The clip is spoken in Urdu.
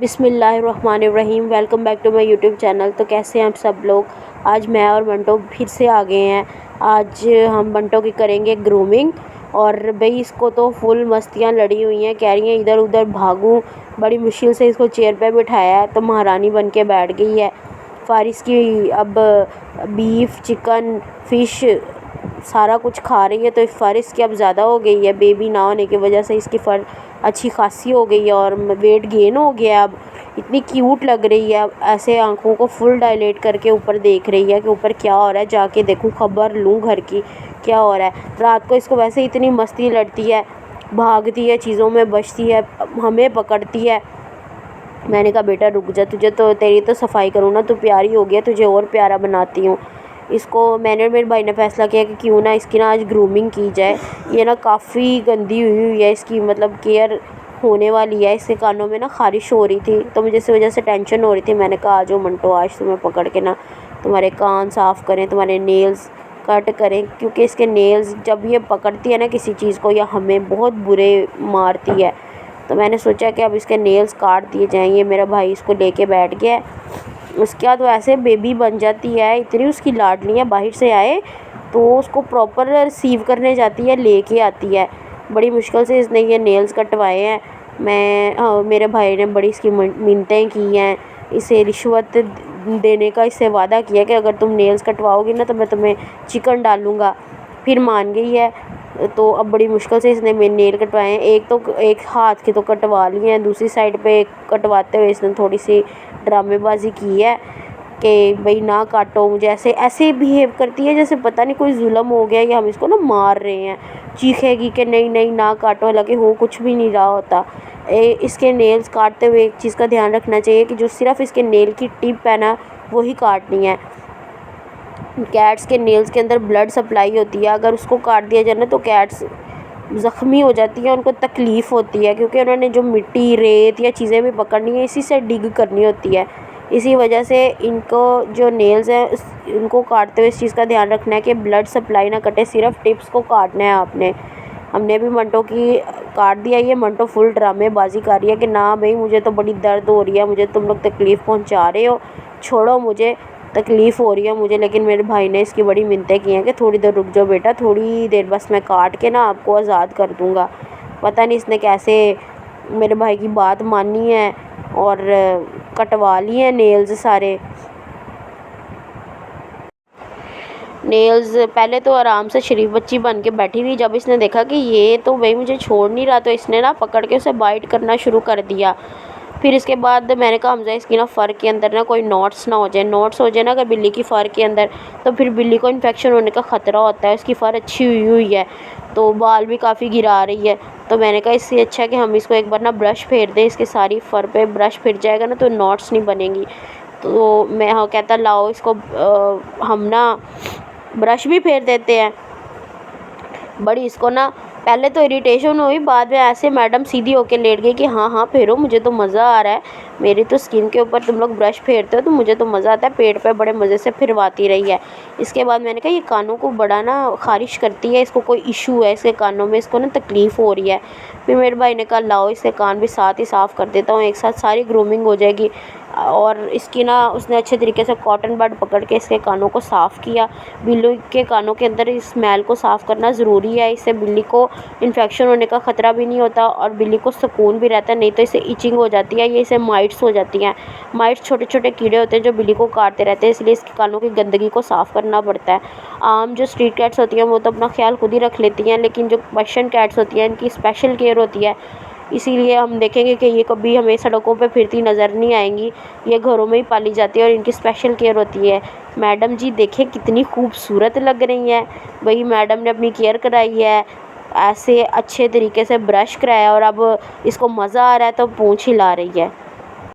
بسم اللہ الرحمن الرحیم۔ Welcome back to my YouTube channel. تو کیسے ہیں آپ سب لوگ؟ آج میں اور منٹو پھر سے آ گئے ہیں۔ آج ہم منٹو کی کریں گے گرومنگ، اور بھئی اس کو تو فل مستیاں لڑی ہوئی ہیں، کہہ رہی ہیں ادھر ادھر بھاگوں۔ بڑی مشکل سے اس کو چیئر پہ بٹھایا ہے تو مہارانی بن کے بیٹھ گئی ہے۔ فارس کی اب بیف، چکن، فش سارا کچھ کھا رہی ہے، تو فارس کی اب زیادہ ہو گئی ہے۔ بیبی نہ ہونے کی وجہ سے اس کی اچھی خاصی ہو گئی ہے اور ویٹ گین ہو گیا۔ اب اتنی کیوٹ لگ رہی ہے، اب ایسے آنکھوں کو فل ڈائلیٹ کر کے اوپر دیکھ رہی ہے کہ اوپر کیا ہو رہا ہے، جا کے دیکھوں، خبر لوں گھر کی کیا ہو رہا ہے۔ رات کو اس کو ویسے اتنی مستی لڑتی ہے، بھاگتی ہے، چیزوں میں بچتی ہے، ہمیں پکڑتی ہے۔ میں نے کہا بیٹا رک جا، تجھے تو تیری تو صفائی کروں نا، تو پیاری ہو گیا، تجھے اور پیارا بناتی ہوں۔ اس کو میں نے اور میرے بھائی نے فیصلہ کیا کہ کیوں نہ اس کی آج گرومنگ کی جائے۔ یہ کافی گندی ہوئی ہے، اس کی کیئر ہونے والی ہے۔ اس کے کانوں میں خارش ہو رہی تھی، تو مجھے اس وجہ سے ٹینشن ہو رہی تھی۔ میں نے کہا آجو منٹو، آج تمہیں پکڑ کے تمہارے کان صاف کریں، تمہارے نیلز کٹ کریں، کیونکہ اس کے نیلز جب یہ پکڑتی ہے نا کسی چیز کو یا ہمیں بہت برے مارتی ہے، تو میں نے سوچا کہ اب اس کے نیلز کاٹ دیے جائیں۔ یہ میرا بھائی اس کو لے کے بیٹھ گیا ہے۔ اس کے بعد وہ ایسے بیبی بن جاتی ہے، اتنی اس کی لاڈلی ہے، باہر سے آئے تو اس کو پراپر ریسیو کرنے جاتی ہے، لے کے آتی ہے۔ بڑی مشکل سے اس نے یہ نیلز کٹوائے ہیں۔ میرے بھائی نے بڑی اس کی منتیں کی ہیں، اسے رشوت دینے کا اس سے وعدہ کیا کہ اگر تم نیلز کٹواؤ گی نا تو میں تمہیں چکن ڈالوں گا۔ پھر مان گئی ہے، تو اب بڑی مشکل سے اس نے میرے نیل کٹوائے ہیں۔ ایک ہاتھ کے تو کٹوا لیے ہیں، دوسری سائڈ پہ کٹواتے ہوئے اس نے تھوڑی سی ڈرامے بازی کی ہے کہ بھئی نہ کاٹو مجھے۔ ایسے بیہیو کرتی ہے جیسے پتہ نہیں کوئی ظلم ہو گیا یا ہم اس کو مار رہے ہیں۔ چیخے گی کہ نہیں نہیں نہ کاٹو، حالانکہ ہو کچھ بھی نہیں رہا ہوتا۔ اس کے نیلز کاٹتے ہوئے ایک چیز کا دھیان رکھنا چاہیے کہ جو صرف اس کے نیل کی ٹپ ہے نا وہی کاٹنی ہے۔ کیٹس کے نیلز کے اندر بلڈ سپلائی ہوتی ہے، اگر اس کو کاٹ دیا جائے نا تو کیٹس زخمی ہو جاتی ہیں، ان کو تکلیف ہوتی ہے، کیونکہ انہوں نے جو مٹی، ریت یا چیزیں بھی پکڑنی ہیں اسی سے ڈگ کرنی ہوتی ہے۔ اسی وجہ سے ان کو جو نیلز ہیں ان کو کاٹتے ہوئے اس چیز کا دھیان رکھنا ہے کہ بلڈ سپلائی نہ کٹے، صرف ٹپس کو کاٹنا ہے آپ نے۔ ہم نے بھی منٹو کی کاٹ دیا۔ یہ منٹو فل ڈرامے بازی کر رہی ہے کہ نہ بھئی مجھے تو بڑی درد ہو رہی ہے، مجھے تم لوگ تکلیف پہنچا رہے ہو، چھوڑو مجھے، تکلیف ہو رہی ہے مجھے۔ لیکن میرے بھائی نے اس کی بڑی منتیں کی ہیں کہ تھوڑی دیر رک جاؤ بیٹا، تھوڑی دیر بس میں کاٹ کے آپ کو آزاد کر دوں گا۔ پتہ نہیں اس نے کیسے میرے بھائی کی بات مانی ہے اور کٹوا لی ہیں نیلز سارے۔ نیلز پہلے تو آرام سے شریف بچی بن کے بیٹھی تھی، جب اس نے دیکھا کہ یہ تو بھئی مجھے چھوڑ نہیں رہا، تو اس نے پکڑ کے اسے بائٹ کرنا شروع کر دیا۔ پھر اس کے بعد میں نے کہا حمزہ اس کی فر کے اندر کوئی نوٹس نہ ہو جائے، نوٹس ہو جائے نا اگر بلی کی فر کے اندر تو پھر بلی کو انفیکشن ہونے کا خطرہ ہوتا ہے۔ اس کی فر اچھی ہوئی ہے تو بال بھی کافی گرا رہی ہے، تو میں نے کہا اس سے اچھا ہے کہ ہم اس کو ایک بار برش پھیر دیں، اس کے ساری فر پہ برش پھر جائے گا نا تو نوٹس نہیں بنیں گی۔ تو میں کہتا لاؤ اس کو ہم برش بھی پھیر دیتے ہیں۔ بڑی اس کو پہلے تو اریٹیشن ہوئی، بعد میں ایسے میڈم سیدھی ہو کے لیٹ گئی کہ ہاں ہاں پھیرو، مجھے تو مزہ آ رہا ہے، میری تو سکن کے اوپر تم لوگ برش پھیرتے ہو تو مجھے تو مزہ آتا ہے، پیٹ پہ بڑے مزے سے پھرواتی رہی ہے۔ اس کے بعد میں نے کہا یہ کانوں کو بڑا خارش کرتی ہے، اس کو کوئی ایشو ہے اس کے کانوں میں، اس کو تکلیف ہو رہی ہے۔ پھر میرے بھائی نے کہا لاؤ اس کے کان بھی ساتھ ہی صاف کر دیتا ہوں، ایک ساتھ ساری گرومنگ ہو جائے گی۔ اور اس کی اس نے اچھے طریقے سے کاٹن بڈ پکڑ کے اس کے کانوں کو صاف کیا۔ بلی کے کانوں کے اندر اس میل کو صاف کرنا ضروری ہے، اس سے بلی کو انفیکشن ہونے کا خطرہ بھی نہیں ہوتا اور بلی کو سکون بھی رہتا ہے، نہیں تو اسے ایچنگ ہو جاتی ہے، یہ اسے مائٹس ہو جاتی ہیں۔ مائٹس چھوٹے چھوٹے کیڑے ہوتے ہیں جو بلی کو کاٹتے رہتے ہیں، اس لیے اس کے کانوں کی گندگی کو صاف کرنا پڑتا ہے۔ عام جو اسٹریٹ کیٹس ہوتی ہیں وہ تو اپنا خیال خود ہی رکھ لیتی ہیں، لیکن جو پرشین کیٹس ہوتی ہیں ان کی اسپیشل کیئر ہوتی ہے، اسی لیے ہم دیکھیں گے کہ یہ کبھی ہمیں سڑکوں پہ پھرتی نظر نہیں آئیں گی، یہ گھروں میں ہی پالی جاتی ہے اور ان کی اسپیشل کیئر ہوتی ہے۔ میڈم جی دیکھیں کتنی خوبصورت لگ رہی ہیں، وہی میڈم نے اپنی کیئر کرائی ہے، ایسے اچھے طریقے سے برش کرایا اور اب اس کو مزہ آ رہا ہے تو پونچھ ہلا رہی ہے۔